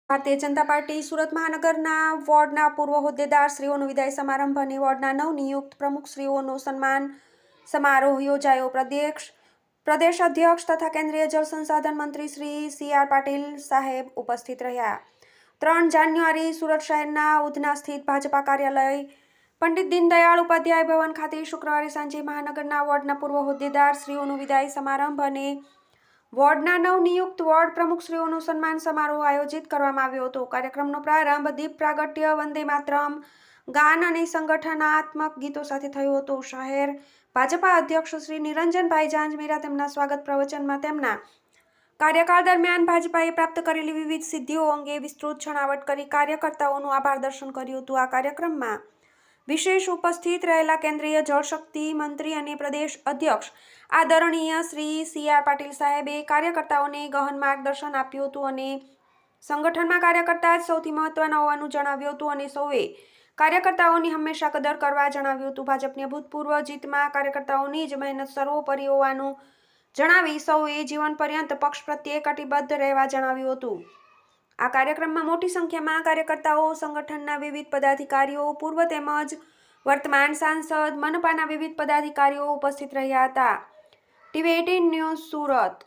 Bharatiya Janata party Surat મહાનગરના વોર્ડના પૂર્વ હોદ્દેદારશ્રીઓનો વિદાય સમારંભ અને વોર્ડના નવનિયુક્ત પ્રમુખશ્રીઓનો સન્માન સમારોહ યોજાયો. પ્રદેશ અધ્યક્ષ તથા કેન્દ્રીય જળ સંસાધન મંત્રી શ્રી સી.આર. પાટીલ સાહેબ ઉપસ્થિત રહ્યા. 3 જાન્યુઆરી સુરત શહેરના ઉધના સ્થિત ભાજપા કાર્યાલય પંડિત દીનદયાળ ઉપાધ્યાય ભવન ખાતે શુક્રવારે સાંજે મહાનગરના વોર્ડના પૂર્વ હોદ્દેદારશ્રીઓનો વિદાય સમારંભ અને વોર્ડના નવનિયુક્ત વોર્ડ પ્રમુખશ્રીઓનો સન્માન સમારોહ આયોજિત કરવામાં આવ્યો હતો. કાર્યક્રમનો પ્રારંભ દીપ પ્રાગટ્ય, વંદે માતરમ ગાન અને સંગઠનાત્મક ગીતો સાથે થયો હતો. શહેર ભાજપા અધ્યક્ષ શ્રી નિરંજનભાઈ ઝાંઝમેરા તેમના સ્વાગત પ્રવચનમાં તેમના કાર્યકાળ દરમિયાન ભાજપાએ પ્રાપ્ત કરેલી વિવિધ સિદ્ધિઓ અંગે વિસ્તૃત છણાવટ કરી કાર્યકર્તાઓનું આભાર દર્શન કર્યું હતું. આ કાર્યક્રમમાં વિશેષ ઉપસ્થિત રહેલા કેન્દ્રીય જળશક્તિ મંત્રી અને પ્રદેશ અધ્યક્ષ આદરણીય શ્રી સી.આર. પાટીલ સાહેબે કાર્યકર્તાઓને ગહન માર્ગદર્શન આપ્યું હતું અને સંગઠનમાં કાર્યકર્તા જ સૌથી મહત્વના હોવાનું જણાવ્યું હતું અને સૌએ કાર્યકર્તાઓની હંમેશા કદર કરવા જણાવ્યું હતું. ભાજપની અભૂતપૂર્વ જીતમાં કાર્યકર્તાઓની જ મહેનત સર્વોપરી હોવાનું જણાવી સૌએ જીવન પર્યંત પક્ષ પ્રત્યે કટિબદ્ધ રહેવા જણાવ્યું હતું. આ કાર્યક્રમમાં મોટી સંખ્યામાં કાર્યકર્તાઓ, સંગઠનના વિવિધ પદાધિકારીઓ, પૂર્વ તેમજ વર્તમાન સાંસદ, મનપાના વિવિધ પદાધિકારીઓ ઉપસ્થિત રહ્યા હતા. TV18 news Surat.